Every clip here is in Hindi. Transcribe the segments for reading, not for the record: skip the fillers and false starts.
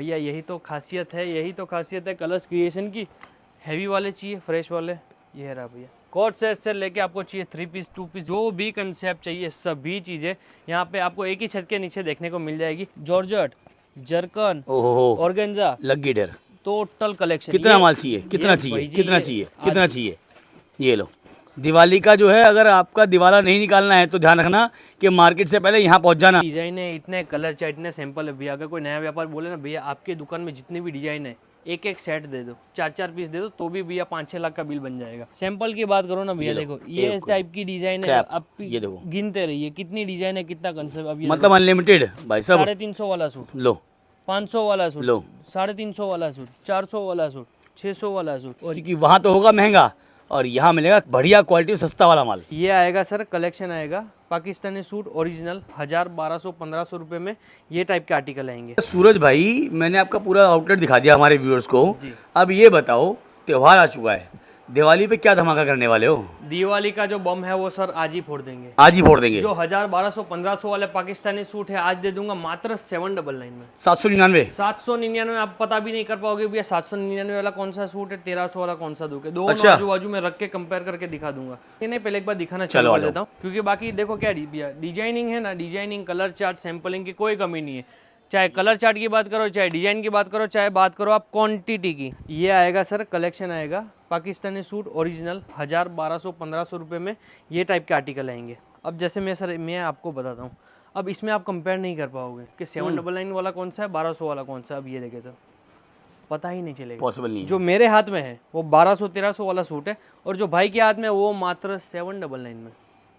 भैया यही तो खासियत है, यही तो खासियत है कलर्स क्रिएशन की। हैवी वाले चाहिए, फ्रेश वाले, ये रहा भैया। कोट सेट से लेके आपको चाहिए 3 पीस 2 पीस, जो भी कंसेप्ट चाहिए सभी चीज़ें यहाँ पे आपको एक ही छत के नीचे देखने को मिल जाएगी। जॉर्जेट, जरकन, ऑर्गेन्जा, लग गई डर। Total collection. कितना माल चाहिए, कितना चाहिए, कितना चाहिए, कितना चाहिए? ये लो, दिवाली का जो है, अगर आपका दिवाला नहीं निकालना है तो ध्यान रखना कि मार्केट से पहले यहाँ पहुँच जाना। डिजाइन है, इतने कलर चाहे इतने सैंपल है भैया। अगर कोई नया व्यापार बोले ना भैया आपके दुकान में जितनी भी डिजाइन है एक एक सेट दे दो, 4 पीस दे दो, तो भी भैया 5-6 लाख का बिल बन जाएगा। सैंपल की बात करो ना भैया, देखो ये टाइप की डिजाइन है, अब ये देखो गिनते रहिए कितनी डिजाइन है, कितना कंसेप्ट। अब ये मतलब अनलिमिटेड भाई साहब। 350 वाला सूट लो, 500 वाला सूट लो, 350 वाला सूट, 400 वाला सूट, 600 वाला सूट। और क्योंकि वहाँ तो होगा महंगा और यहाँ मिलेगा बढ़िया क्वालिटी सस्ता वाला माल। ये आएगा सर, कलेक्शन आएगा पाकिस्तानी सूट ओरिजिनल 1000, 1200, 1500 रुपए में ये टाइप के आर्टिकल आएंगे। सूरज भाई, मैंने आपका पूरा आउटलेट दिखा दिया हमारे व्यूअर्स को। अब ये बताओ, त्योहार आ चुका है, दिवाली पे क्या धमाका करने वाले हो? दिवाली का जो बम है वो सर आज ही फोड़ देंगे, आज ही फोड़ देंगे। जो 1000, 1200, 1500 वाले पाकिस्तानी सूट है आज दे दूंगा मात्र 799 में। 799, 799। आप पता भी नहीं कर पाओगे भैया 799 वाला कौन सा सूट है, 1300 वाला कौन सा दूंगे। दोनों अच्छा। आजू बाजू में रख के कंपेयर करके दिखा दूंगा। नहीं, पहले एक बार दिखाना चालू कर देता हूँ, क्योंकि बाकी देखो क्या भैया डिजाइनिंग है ना, डिजाइनिंग, कलर चार्ट, सैंपलिंग की कोई कमी नहीं है। चाहे कलर चार्ट की बात करो, चाहे डिजाइन की बात करो, चाहे बात करो आप क्वांटिटी की। ये आएगा सर, कलेक्शन आएगा पाकिस्तानी सूट ओरिजिनल 1000, 1200, 1500 रुपए में ये टाइप के आर्टिकल आएंगे। अब जैसे मैं आपको बताता हूँ, अब इसमें आप कंपेयर नहीं कर पाओगे कि 799 वाला कौन सा है, 1200 वाला कौन सा है। अब ये देखे सर, पता ही नहीं चलेगा, पॉसिबल नहीं है। जो मेरे हाथ में है वो 1200, 1300 वाला सूट है, और जो भाई के हाथ में वो मात्र 799 में।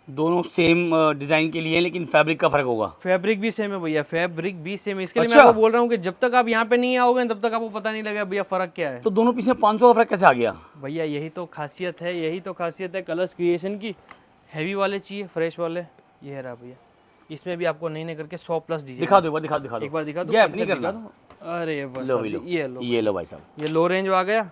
दोनों सेम डिजाइन के लिए, लेकिन फैब्रिक का फर्क होगा। फैब्रिक भी सेम है भैया, फैब्रिक भी सेम है। इसके लिए मैं आपको बोल रहा हूँ कि जब तक आप यहाँ पे नहीं आओगे तब तक आपको पता नहीं लगेगा भैया फर्क क्या है। तो दोनों पीस में 500 का फर्क कैसे आ गया? भैया यही तो खासियत है, यही तो खासियत है कलर्स क्रिएशन की। हैवी वाले चाहिए, फ्रेश वाले, ये रहा भैया। इसमें भी आपको नहीं करके 100+ डिजाइन दिखा दो एक बार, दिखा दो एक बार दिखा दो, गैप नहीं करना। अरे बस लो, ये लो भाई साहब, ये लो रेंज आ गया,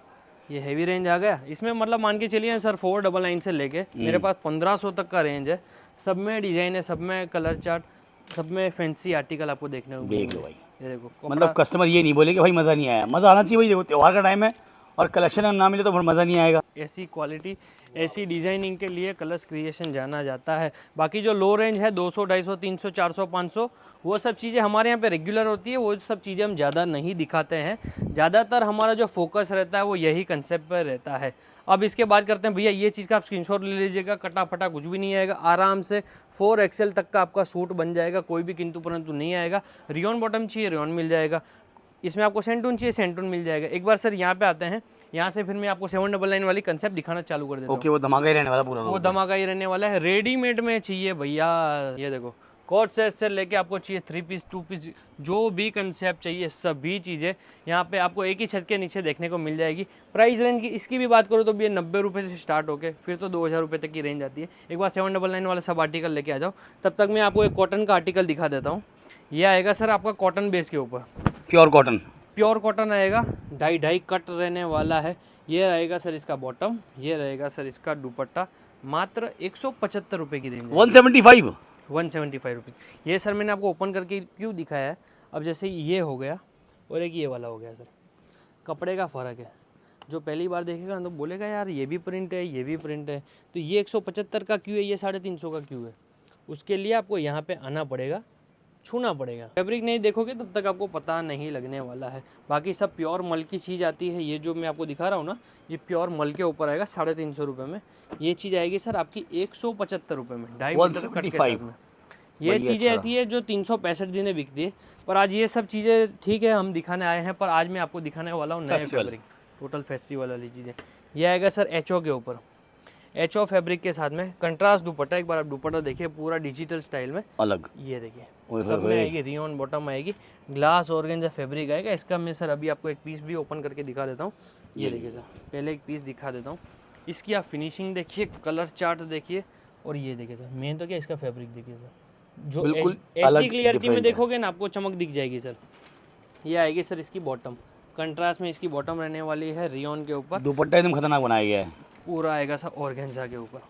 ये हैवी रेंज आ गया। इसमें मतलब मान के चलिए सर 499 से लेके मेरे पास 1500 तक का रेंज है। सब में डिजाइन है, सब में कलर चार्ट, सब में फैंसी आर्टिकल आपको देखने को देख लो भाई। ये देखो, मतलब कस्टमर ये नहीं बोले कि भाई मज़ा नहीं आया, मज़ा आना चाहिए भाई। देखो त्योहार का टाइम है और कलेक्शन ना मिले तो फिर मज़ा नहीं आएगा। ऐसी क्वालिटी, ऐसी डिजाइनिंग के लिए कलर्स क्रिएशन जाना जाता है। बाकी जो लो रेंज है 200, 250, 300, 400, 500, वो सब चीज़ें हमारे यहाँ पे रेगुलर होती है। वो सब चीज़ें हम ज़्यादा नहीं दिखाते हैं। ज़्यादातर हमारा जो फोकस रहता है वो यही कंसेप्ट पर रहता है। अब इसके बाद करते हैं भैया, ये चीज़ का आप स्क्रीनशॉट ले लीजिएगा, कटा फटा कुछ भी नहीं आएगा, आराम से 4XL तक का आपका सूट बन जाएगा, कोई भी किंतु परंतु नहीं आएगा। रियोन बॉटम चाहिए, रियोन मिल जाएगा। इसमें आपको सेंटून चाहिए, सेंटून मिल जाएगा। एक बार सर यहाँ पे आते हैं, यहाँ से फिर मैं आपको 799 वाली कंसेप्ट दिखाना चालू कर देता हूँ। ओके, वो धमाका ही रहने वाला पूरा। वो धमाका ही रहने वाला है। रेडीमेड में चाहिए भैया, ये देखो कोट सेट से लेके आपको चाहिए 3 पीस 2 पीस, जो भी कंसेप्ट चाहिए सभी चीज़ें यहाँ पे आपको एक ही छत के नीचे देखने को मिल जाएगी। प्राइस रेंज की इसकी भी बात करो तो भी 90 रुपये से स्टार्ट होके फिर तो 2000 रुपये तक की रेंज आती है। एक बार 799 वाला सब आर्टिकल लेके आ जाओ, तब तक मैं आपको एक कॉटन का आर्टिकल दिखा देता हूँ। ये आएगा सर आपका कॉटन बेस के ऊपर, प्योर कॉटन, प्योर कॉटन आएगा, 2.5 कट रहने वाला है। ये रहेगा सर इसका बॉटम, ये रहेगा सर इसका दुपट्टा, मात्र 175 रुपये की रेंज। 175, 175 रुपीज़। ये सर मैंने आपको ओपन करके क्यों दिखाया है, अब जैसे ये हो गया और एक ये वाला हो गया सर, कपड़े का फ़र्क है। जो पहली बार देखेगा तो बोलेगा यार ये भी प्रिंट है, ये भी प्रिंट है, तो ये 175 का क्यों है, ये 350 का क्यों है। उसके लिए आपको यहाँ पे आना पड़ेगा, छूना पड़ेगा। फैब्रिक नहीं देखोगे तब तक आपको पता नहीं लगने वाला है। बाकी सब प्योर मल की चीज़ आती है। ये जो मैं आपको दिखा रहा हूँ ना, ये प्योर मल के ऊपर आएगा 350 रुपये में। ये चीज़ आएगी सर आपकी 175 रुपये में, 2.5 मीटर कट के साथ में। ये चीज़ें आती है जो 365 दिन बिकती है। पर आज ये सब चीज़ें ठीक है हम दिखाने आए हैं, पर आज मैं आपको दिखाने वाला हूँ नए फैब्रिक, टोटल फेस्टिवल वाली चीज़ें। ये आएगा सर एचओ के ऊपर, एचओ फैब्रिक के साथ में कंट्रास्ट दुपट्टा। एक बार आप दुपट्टा देखिए, पूरा डिजिटल स्टाइल में अलग। ये देखिए सब में आएगी, रियोन बॉटम आएगी, ग्लास ऑर्गेन्जा फैब्रिक आएगा। इसका मैं सर अभी आपको एक पीस भी ओपन करके दिखा देता हूँ। ये देखिए सर, पहले एक पीस दिखा देता हूँ। इसकी आप फिनिशिंग देखिए, कलर चार्ट देखिए, और ये देखिए सर मेन तो क्या इसका फैब्रिक देखिए सर, जो एचडी क्लियरिटी में देखोगे ना आपको चमक दिख जाएगी सर। ये आएगी सर इसकी बॉटम, कंट्रास्ट में इसकी बॉटम रहने वाली है रियोन के ऊपर। दुपट्टा एकदम खतरनाक बनाया गया है, पूरा आएगा सर ऑर्गेन्जा के ऊपर।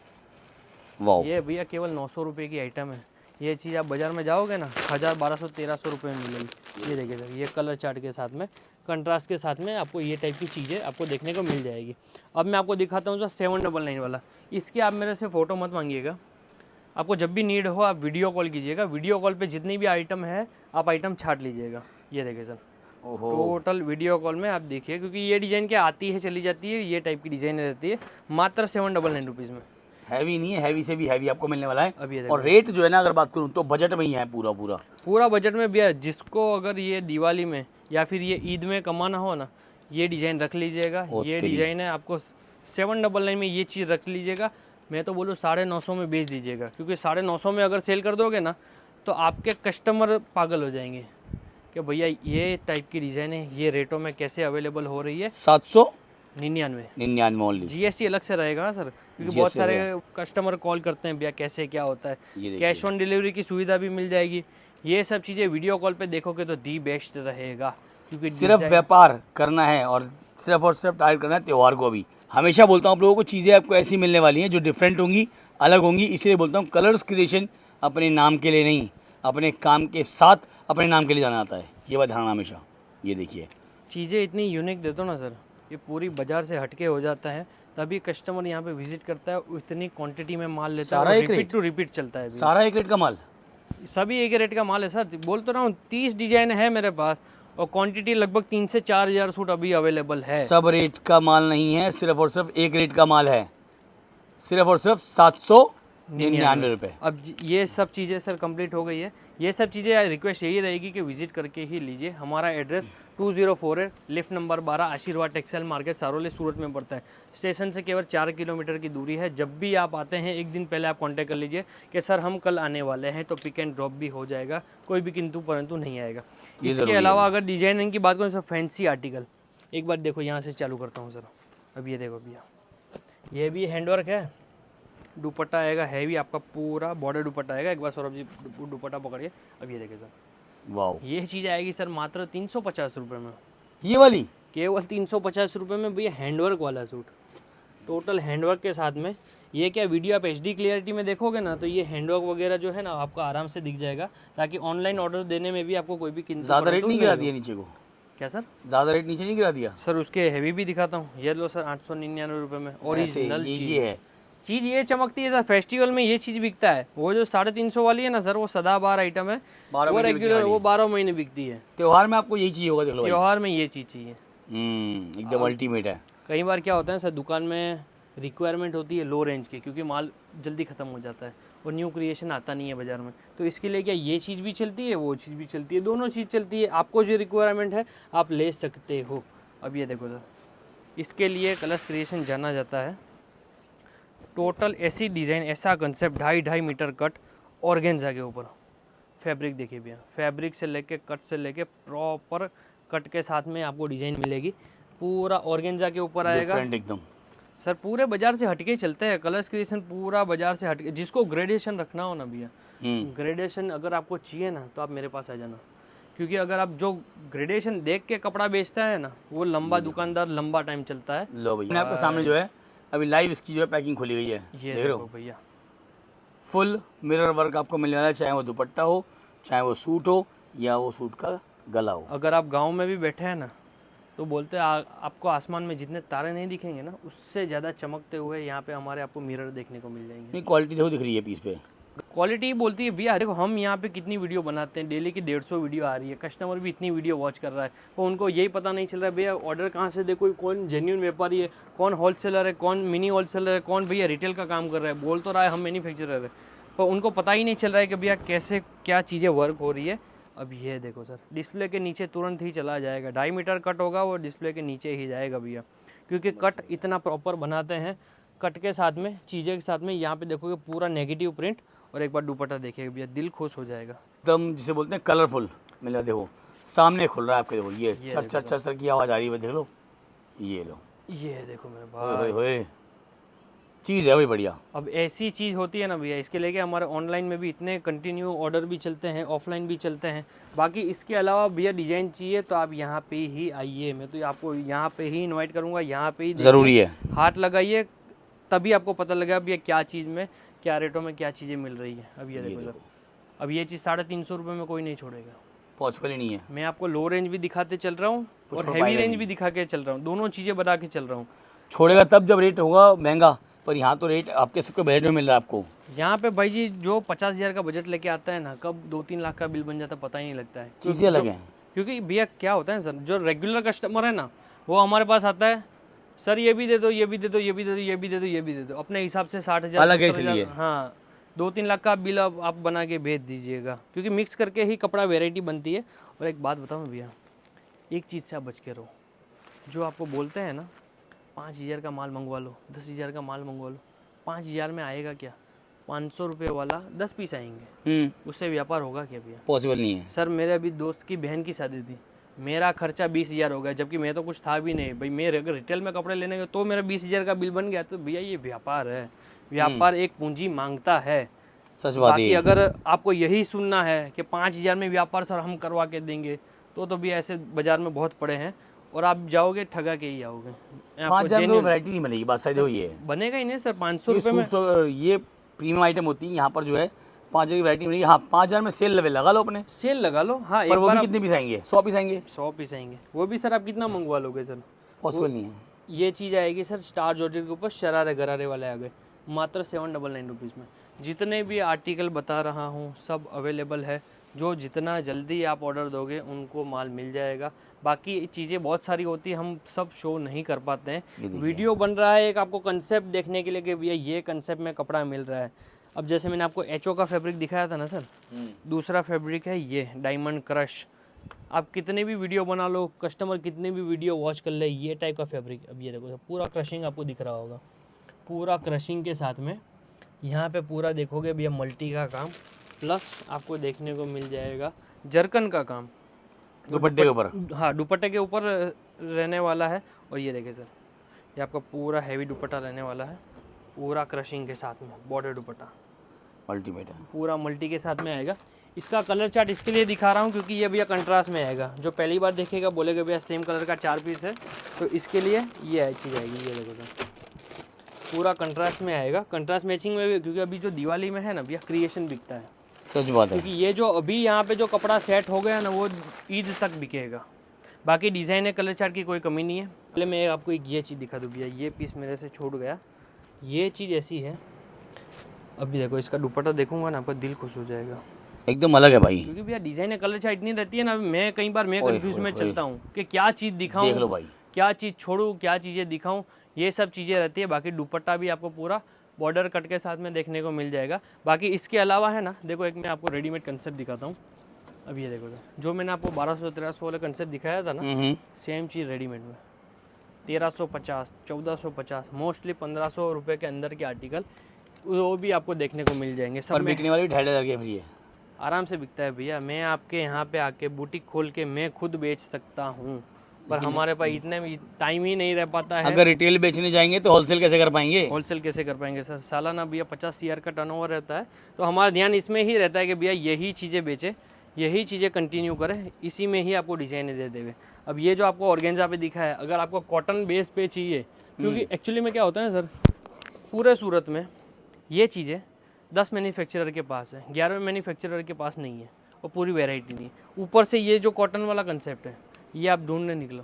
वाह, ये भैया केवल 900 रुपये की आइटम है। ये चीज़ आप बाज़ार में जाओगे ना 1000, 1200, 1300 रुपये में मिलेगी। ये देखिए सर, ये कलर चार्ट के साथ में, कंट्रास्ट के साथ में आपको ये टाइप की चीज़ें आपको देखने को मिल जाएगी। अब मैं आपको दिखाता हूँ जो 799 वाला, इसकी आप मेरे से फ़ोटो मत मांगिएगा, आपको जब भी नीड हो आप वीडियो कॉल कीजिएगा, वीडियो कॉल पे जितनी भी आइटम है आप आइटम छाट लीजिएगा। ये देखिए सर, ओहो, टोटल वीडियो कॉल में आप देखिए, क्योंकि ये डिज़ाइन क्या आती है चली जाती है, ये टाइप की डिज़ाइन रहती है, मात्र 799 रुपीज़ में। हैवी नहीं है, हैवी से भी हैवी आपको मिलने वाला है। अब ये और रेट जो है ना, अगर बात करूँ तो बजट में ही है पूरा पूरा। पूरा बजट में भी है, जिसको अगर ये दिवाली में या फिर ये ईद में कमाना हो ना, ये डिज़ाइन रख लीजिएगा। ये डिज़ाइन है, आपको 799 में ये चीज़ रख लीजिएगा। मैं तो बोलूँ 950 में बेच दीजिएगा, क्योंकि 950 में अगर सेल कर दोगे ना तो आपके कस्टमर पागल हो जाएंगे कि भैया ये टाइप की डिज़ाइन है, ये रेटों में कैसे अवेलेबल हो रही है। 799 ओनली। GST अलग से रहेगा ना सर, क्योंकि बहुत सारे कस्टमर कॉल करते हैं भैया कैसे क्या होता है। कैश ऑन डिलीवरी की सुविधा भी मिल जाएगी। ये सब चीज़ें वीडियो कॉल पे देखोगे तो दी बेस्ट रहेगा, क्योंकि सिर्फ व्यापार करना है और सिर्फ टारगेट करना है त्यौहार को। भी हमेशा बोलता हूँ आप लोगों को, चीज़ें आपको ऐसी मिलने वाली हैं जो डिफरेंट होंगी, अलग होंगी। इसलिए बोलता हूँ कलर्स क्रिएशन अपने नाम के लिए नहीं, अपने काम के साथ अपने नाम के लिए जाना आता है। ये बात ध्यान हमेशा। ये देखिए चीज़ें इतनी यूनिक देते हो ना सर, ये पूरी बाजार से हटके हो जाता है, तभी कस्टमर यहाँ पे विजिट करता है, इतनी क्वांटिटी में माल लेता है, रिपीट टू रिपीट चलता है। सारा एक रेट का माल, सभी एक रेट का माल है सर। बोल तो रहा हूँ 30 डिजाइन है मेरे पास और क्वांटिटी लगभग 3 से 4 हज़ार सूट अभी अवेलेबल है। सब रेट का माल नहीं है, सिर्फ और सिर्फ एक रेट का माल है, सिर्फ और सिर्फ 799 रुपये। अब ये सब चीज़ें सर कंप्लीट हो गई है। ये सब चीज़ें रिक्वेस्ट यही रहेगी कि विजिट करके ही लीजिए। हमारा एड्रेस 204 लिफ्ट नंबर 12 आशीर्वाद टेक्सटाइल मार्केट सारोली सूरत में पड़ता है। स्टेशन से केवल 4 किलोमीटर की दूरी है। जब भी आप आते हैं एक दिन पहले आप कांटेक्ट कर लीजिए कि सर हम कल आने वाले हैं, तो पिक एंड ड्रॉप भी हो जाएगा, कोई भी किंतु परंतु नहीं आएगा। इसके अलावा अगर डिजाइनिंग की बात करूँ तो फैंसी आर्टिकल, एक बार देखो यहाँ से चालू करता हूँ सर। अब ये देखो भैया, ये भी हैंडवर्क है, दुपट्टा आएगा हैवी, आपका पूरा बॉर्डर दुपट्टा आएगा। एक बार सौरभ जी दुपट्टा पकड़िए। अब ये देखिए सर, वाओ, ये चीज़ आएगी सर मात्र 350 रुपये में। ये वाली केवल 350 रुपये में भैया हैंडवर्क वाला सूट, टोटल हैंडवर्क के साथ में। ये क्या वीडियो आप HD क्लियरिटी में देखोगे ना तो ये हैंडवर्क वगैरह जो है ना आपको आराम से दिख जाएगा, ताकि ऑनलाइन ऑर्डर देने में भी आपको कोई भी ज़्यादा रेट नहीं गिरा दिया नीचे को? क्या सर? ज़्यादा रेट नीचे नहीं गिरा दिया सर? उसके हैवी भी दिखाता हूँ। ये लो सर 899 रुपये में ओरिजिनल ये है चीज़। ये चमकती है सर, फेस्टिवल में ये चीज़ बिकता है। वो जो 350 वाली है ना सर, वो सदाबहार आइटम है, वो रेगुलर, वो 12 महीने बिकती है। त्योहार में आपको यही चाहिए होगा, देख लो त्योहार में ये चीज़ चाहिए, एकदम अल्टीमेट है। कई बार क्या होता है सर, दुकान में रिक्वायरमेंट होती है लो रेंज की, क्योंकि माल जल्दी ख़त्म हो जाता है और न्यू क्रिएशन आता नहीं है बाज़ार में, तो इसके लिए क्या ये चीज़ भी चलती है, वो चीज़ भी चलती है, दोनों चीज़ चलती है। आपको जो रिक्वायरमेंट है आप ले सकते हो। अब ये देखो सर, इसके लिए कलर्स क्रिएशन जाना जाता है। टोटल ऐसी डिज़ाइन, ऐसा कंसेप्ट, 2.5 मीटर कट ऑर्गेन्जा के ऊपर। फैब्रिक देखिए भैया, फैब्रिक से लेके कट से लेके प्रॉपर कट के साथ में आपको डिज़ाइन मिलेगी। पूरा ऑर्गेन्जा के ऊपर आएगा एकदम सर, पूरे बाजार से हटके चलते हैं कलर्स क्रिएशन, पूरा बाजार से हटके। जिसको ग्रेडेशन रखना हो ना भैया, ग्रेडेशन अगर आपको चाहिए ना तो आप मेरे पास आ जाना, क्योंकि अगर आप जो ग्रेडेशन देख के कपड़ा बेचता है ना, वो लंबा दुकानदार लंबा टाइम चलता है। लो भैया, आपके सामने जो है अभी लाइव इसकी जो है पैकिंग खुली गई है, ये देख रहे हो भैया, फुल मिरर वर्क आपको मिलने वाला है, चाहे वो दुपट्टा हो, चाहे वो सूट हो, या वो सूट का गला हो। अगर आप गांव में भी बैठे हैं ना तो बोलते हैं आपको आसमान में जितने तारे नहीं दिखेंगे ना, उससे ज़्यादा चमकते हुए यहाँ पे हमारे आपको मिरर देखने को मिल जाएंगे। नहीं, क्वालिटी देखो दिख रही है पीस पे, क्वालिटी बोलती है भैया। देखो हम यहाँ पे कितनी वीडियो बनाते हैं, डेली की 150 वीडियो आ रही है, कस्टमर भी इतनी वीडियो वॉच कर रहा है, तो उनको यही पता नहीं चल रहा है भैया ऑर्डर कहाँ से दे, कोई कौन जेन्युइन व्यापारी है, कौन होलसेलर है, कौन मिनी होलसेलर है, कौन भैया रिटेल का काम कर रहा है। बोल तो रहा है हम मैन्युफैक्चरर है, पर उनको पता ही नहीं चल रहा है कि भैया कैसे क्या चीज़ें वर्क हो रही है। अब ये देखो सर, डिस्प्ले के नीचे तुरंत ही चला जाएगा। 2.5 मीटर कट होगा, वो डिस्प्ले के नीचे ही जाएगा भैया, क्योंकि कट इतना प्रॉपर बनाते हैं। कट के साथ में, चीज़ें के साथ में, यहाँ पे देखोगे पूरा नेगेटिव प्रिंट, और एक बार दुपट्टा देखिएगा भैया, दिल खुश हो जाएगा। एकदम जिसे बोलते हैं कलरफुल मिला। देखो सामने खुल रहा है आपके, देखो ये छर छर छर छर की आवाज़ आ रही है, देख लो, ये लो, ये देखो मेरे भाई, होए चीज़ है भाई बढ़िया। अब ऐसी चीज़ होती है ना भैया, इसके लेके हमारे ऑनलाइन में भी इतने कंटिन्यू ऑर्डर भी चलते हैं, ऑफलाइन भी चलते हैं। बाकी इसके अलावा भैया डिज़ाइन चाहिए तो आप यहाँ पे ही आइए, मैं तो आपको यहाँ पे ही इनवाइट करूँगा, यहाँ पे ही ज़रूरी है, हाथ लगाइए, तभी आपको पता लगा भैया क्या चीज़ में, क्या रेटों में क्या चीज़ें मिल रही है। अब ये देखो सर, अब ये चीज़ 350 रुपये में कोई नहीं छोड़ेगा। पॉसिबल ही नहीं है। मैं आपको लो रेंज भी दिखाते चल रहा हूँ कुछ और हो हैवी पाएगा रेंज नहीं। भी दिखा के चल रहा हूँ, दोनों चीज़ें बता के चल रहा हूँ। छोड़ेगा तब जब रेट होगा महंगा, पर यहाँ तो रेट आपके सबके बजट में मिल रहा है आपको। यहाँ पे भाई जी जो 50,000 का बजट लेके आता है ना, कब 2-3 लाख का बिल बन जाता है पता ही नहीं लगता है। चीज़ें अलग हैं। क्योंकि भैया क्या होता है सर, जो रेगुलर कस्टमर है ना, वो हमारे पास आता है, सर ये भी दे दो, ये भी दे दो, ये भी दे दो, ये भी दे दो, ये भी दे दो, अपने हिसाब से 60,000 अलग है 70,000, इसलिए। हाँ 2-3 लाख का बिल आप बना के भेज दीजिएगा, क्योंकि मिक्स करके ही कपड़ा वेराइटी बनती है। और एक बात बताऊँ भैया, एक चीज़ से आप बच के रहो, जो आपको बोलते हैं ना 5,000 का माल मंगवा लो, 10,000 का माल मंगवा लो, 5,000 में आएगा क्या? 500 रुपये वाला 10 पीस आएंगे, उससे व्यापार होगा क्या भैया? पॉसिबल नहीं है। सर मेरे अभी दोस्त की बहन की शादी थी, मेरा खर्चा 20,000 हो गया, जबकि मैं तो कुछ था भी नहीं भाई। मेरे अगर रिटेल में कपड़े लेने गए तो मेरा 20,000 का बिल बन गया। तो भैया ये व्यापार है, व्यापार एक पूंजी मांगता है। सच बात बाकी है। अगर आपको यही सुनना है कि 5,000 में व्यापार सर हम करवा के देंगे, तो भी ऐसे बाजार में बहुत पड़े हैं और आप जाओगे ठगा के ही आओगे। मैं आपको 5,000 में genuine- वैरायटी नहीं बनेगी, बात सही हुई है। बनेगा ही नहीं सर। 500 ये रुपये में सूट ये प्रीमियम आइटम होती है, यहाँ पर जो है 5,000 की वैरायटी मिलेगी। हाँ 5,000 में सेल लेवल लगा लो अपने, सेल लगा लो। हाँ एक पर वो बार भी आप कितने पीस आएंगे? 100 पीस आएंगे। 100 पीस आएंगे, वो भी सर आप कितना मंगवा लोगे सर? पॉसिबल नहीं है। ये चीज़ आएगी सर स्टार जॉर्जेट के ऊपर, शरारे गरारे वाले आ गए, मात्र 799 रुपीज़ में। जितने भी आर्टिकल बता रहा हूँ सब अवेलेबल है, जो जितना जल्दी आप ऑर्डर दोगे उनको माल मिल जाएगा। बाकी चीज़ें बहुत सारी होती है, हम सब शो नहीं कर पाते हैं। वीडियो बन रहा है एक आपको कंसेप्ट देखने के लिए कि भैया ये कंसेप्ट में कपड़ा मिल रहा है। अब जैसे मैंने आपको एचओ का फैब्रिक दिखाया था ना सर, दूसरा फैब्रिक है ये डायमंड क्रश। आप कितने भी वीडियो बना लो, कस्टमर कितने भी वीडियो वॉच कर ले, ये टाइप का फैब्रिक। अब ये देखो पूरा क्रशिंग आपको दिख रहा होगा, पूरा क्रशिंग के साथ में यहाँ पे पूरा देखोगे भैया मल्टी का काम, प्लस आपको देखने को मिल जाएगा जरकन का काम दुपट्टे के ऊपर। हाँ दुपट्टे के ऊपर रहने वाला है। और ये देखिए सर, ये आपका पूरा हैवी दुपट्टा रहने वाला है, पूरा क्रशिंग के साथ में बॉर्डर दुपट्टा अल्टीमेट है। पूरा मल्टी के साथ में आएगा। इसका कलर चार्ट इसके लिए दिखा रहा हूँ क्योंकि ये भैया कंट्रास्ट में आएगा। जो पहली बार देखेगा बोलेगा भैया सेम कलर का 4 पीस है, तो इसके लिए ये चीज़ आएगी। ये देखो सर पूरा कंट्रास्ट में आएगा, कंट्रास्ट मैचिंग में भी, क्योंकि अभी जो दिवाली में है ना भैया क्रिएशन बिकता है। सच बात है। क्योंकि ये जो अभी यहाँ पे जो कपड़ा सेट हो गया ना वो ईद तक बिकेगा। बाकी डिज़ाइन है, कलर चार्ट की कोई कमी नहीं है। पहले मैं आपको एक ये चीज़ दिखा दूँ भैया, ये पीस मेरे से छूट गया। ये चीज़ ऐसी है, अभी देखो इसका दुपट्टा देखूंगा ना आपका दिल खुश हो जाएगा, एकदम अलग है भाई। क्योंकि भैया डिज़ाइन है, कलर चार्ट इतनी रहती है ना, मैं कई बार मैं कंफ्यूज में चलता हूँ कि क्या चीज़ दिखाऊँ, देख लो भाई, क्या चीज़ छोड़ूँ, क्या चीज़ें दिखाऊँ, ये सब चीज़ें रहती है। बाकी दुपट्टा भी आपको पूरा बॉर्डर कट के साथ में देखने को मिल जाएगा। बाकी इसके अलावा है ना, देखो एक मैं आपको रेडीमेड कंसेप्ट दिखाता हूँ। अब ये देखो जो मैंने आपको 1200-1300 वाला कंसेप्ट दिखाया था ना, सेम चीज़ रेडीमेड में 1350, 1450, मोस्टली 1500 रुपये के अंदर के आर्टिकल वो भी आपको देखने को मिल जाएंगे। सब पर में बिकने वाली 2,500 के फ्री है। आराम से बिकता है भैया। मैं आपके यहाँ पे आके बुटीक खोल के मैं खुद बेच सकता हूँ, पर हमारे पास इतने टाइम ही नहीं रह पाता है। अगर रिटेल बेचने जाएंगे तो होलसेल कैसे कर पाएंगे? होलसेल कैसे कर पाएंगे सर? सालाना भैया 50,000 का टर्नओवर रहता है, तो हमारा ध्यान इसमें ही रहता है कि भैया यही चीज़ें बेचें, यही चीज़ें कंटिन्यू करें, इसी में ही आपको डिज़ाइने दे देंगे। अब ये जो आपको ऑर्गेन्जा पे दिखा है, अगर आपको कॉटन बेस पे चाहिए, क्योंकि एक्चुअली में क्या होता है सर, पूरे सूरत में ये चीज़ें 10 मैन्युफैक्चरर के पास है, 11वें मैन्युफैक्चरर के पास नहीं है, और पूरी वैरायटी नहीं है। ऊपर से ये जो कॉटन वाला कंसेप्ट है, ये आप ढूंढने निकलो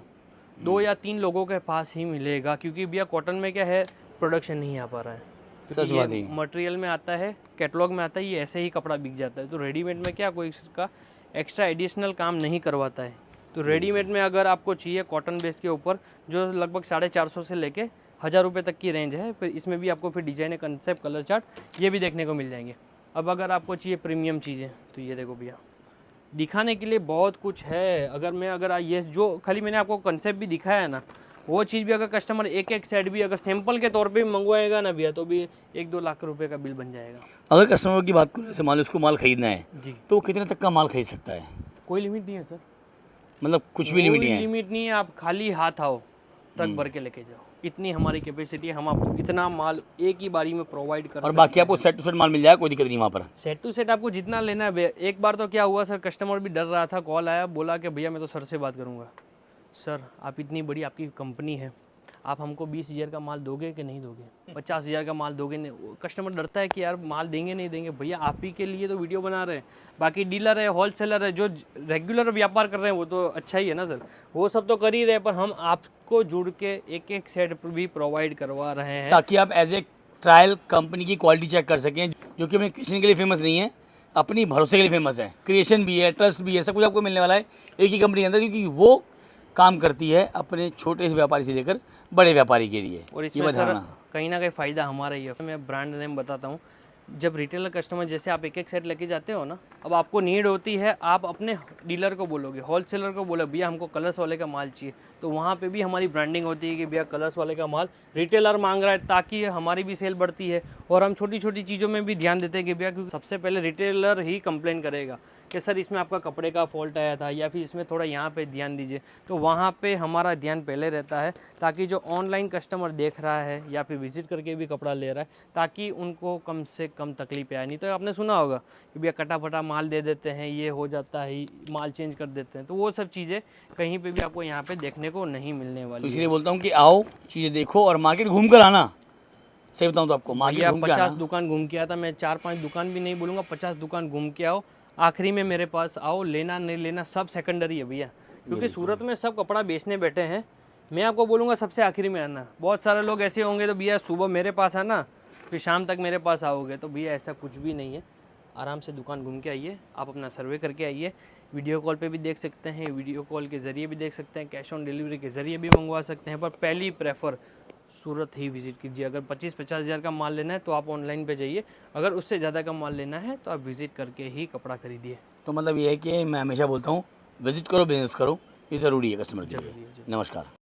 2 या 3 लोगों के पास ही मिलेगा, क्योंकि भैया कॉटन में क्या है, प्रोडक्शन नहीं आ पा रहा है। सच बात है। मटेरियल में आता है, कैटलॉग में आता है, ये ऐसे ही कपड़ा बिक जाता है। तो रेडीमेड में क्या कोई इसका एक्स्ट्रा एडिशनल काम नहीं करवाता है। तो रेडीमेड में अगर आपको चाहिए कॉटन बेस के ऊपर, जो लगभग 450 से लेके 1000 रुपये तक की रेंज है, फिर इसमें भी आपको फिर डिजाइन, कंसेप्ट, कलर चार्ट ये भी देखने को मिल जाएंगे। अब अगर आपको चाहिए प्रीमियम चीज़ें, तो ये देखो भैया, दिखाने के लिए बहुत कुछ है। अगर ये जो खाली मैंने आपको कंसेप्ट भी दिखाया है ना, वो चीज़ भी अगर कस्टमर एक एक सेट भी अगर सैंपल के तौर पे भी मंगवाएगा ना भैया, तो भी 1-2 लाख रुपए का बिल बन जाएगा। अगर कस्टमर की बात करें, जैसे मान लो उसको माल खरीदना है जी, तो वो कितने तक का माल खरीद सकता है? कोई लिमिट नहीं है सर, मतलब कुछ भी लिमिट नहीं है? लिमिट नहीं है। आप खाली हाथ आओ, ट्रक भर के लेके जाओ, इतनी हमारी कैपेसिटी है। हम आपको इतना माल एक ही बारी में प्रोवाइड कर और बाकी आपको सेट टू सेट माल मिल जाएगा, कोई दिक्कत नहीं वहाँ पर। सेट टू सेट आपको जितना लेना है। एक बार तो क्या हुआ सर, कस्टमर भी डर रहा था, कॉल आया, बोला कि भैया मैं तो सर से बात करूंगा। सर आप इतनी बड़ी आपकी कंपनी है, आप हमको 20,000 का माल दोगे कि नहीं दोगे, 50,000 का माल दोगे नहीं। कस्टमर डरता है कि यार माल देंगे नहीं देंगे। भैया आप ही के लिए तो वीडियो बना रहे हैं, बाकी डीलर है, होलसेलर है, जो रेगुलर व्यापार कर रहे हैं वो तो अच्छा ही है ना सर, वो सब तो कर ही रहे हैं, पर हम आपको जुड़ के एक एक सेट भी प्रोवाइड करवा रहे हैं ताकि आप एज ए ट्रायल कंपनी की क्वालिटी चेक कर सकें, जो कि अपने क्रिएशन के लिए फेमस नहीं है, अपनी भरोसे के लिए फेमस है। क्रिएशन भी है, ट्रस्ट भी है, सब कुछ आपको मिलने वाला है एक ही कंपनी के अंदर, क्योंकि वो काम करती है अपने छोटे से व्यापारी से लेकर बड़े व्यापारी के लिए। और ये इसमें बात सर ध्यान रखना। कहीं ना कहीं फ़ायदा हमारा ही है। मैं ब्रांड नेम बताता हूँ, जब रिटेलर कस्टमर जैसे आप एक एक सेट लेके जाते हो ना, अब आपको नीड होती है, आप अपने डीलर को बोलोगे, होलसेलर को बोलो भैया हमको कलर्स वाले का माल चाहिए, तो वहाँ पे भी हमारी ब्रांडिंग होती है कि भैया कलर्स वाले का माल रिटेलर मांग रहा है, ताकि हमारी भी सेल बढ़ती है। और हम छोटी छोटी चीज़ों में भी ध्यान देते हैं कि भैया, क्योंकि सबसे पहले रिटेलर ही कंप्लेन करेगा कि सर इसमें आपका कपड़े का फॉल्ट आया था, या फिर इसमें थोड़ा यहाँ पे ध्यान दीजिए, तो वहाँ पे हमारा ध्यान पहले रहता है, ताकि जो ऑनलाइन कस्टमर देख रहा है या फिर विजिट करके भी कपड़ा ले रहा है, ताकि उनको कम से कम तकलीफ आए। नहीं तो आपने सुना होगा कि भैया कटा फटा माल दे देते हैं, ये हो जाता है, माल चेंज कर देते हैं, तो वो सब चीज़ें कहीं पर भी आपको यहाँ पर देखने को नहीं मिलने तो वाली। इसलिए बोलता हूँ कि आओ, चीज़ें देखो और मार्केट घूम कर आना। सही बताऊँ तो आपको मार्केट भैया घूम के 50 आना। दुकान घूम के आता, मैं 4-5 दुकान भी नहीं बोलूँगा, 50 दुकान घूम के आओ, आखिरी में मेरे पास आओ। लेना नहीं लेना सब सेकेंडरी है भैया, क्योंकि सूरत में सब कपड़ा बेचने बैठे हैं। मैं आपको बोलूँगा सबसे आखिरी में आना। बहुत सारे लोग ऐसे होंगे तो भैया सुबह मेरे पास आना, फिर शाम तक मेरे पास आओगे, तो भैया ऐसा कुछ भी नहीं है। आराम से दुकान घूम के आइए, आप अपना सर्वे करके आइए। वीडियो कॉल पे भी देख सकते हैं, वीडियो कॉल के ज़रिए भी देख सकते हैं, कैश ऑन डिलीवरी के ज़रिए भी मंगवा सकते हैं, पर पहली प्रेफर सूरत ही विज़िट कीजिए। अगर 25-50 हज़ार का माल लेना है तो आप ऑनलाइन पे जाइए, अगर उससे ज़्यादा का माल लेना है तो आप विज़िट करके ही कपड़ा खरीदिए। तो मतलब ये है कि मैं हमेशा बोलता हूँ विजिट करो, बिजनेस करो, ये ज़रूरी है कस्टमर के लिए। नमस्कार।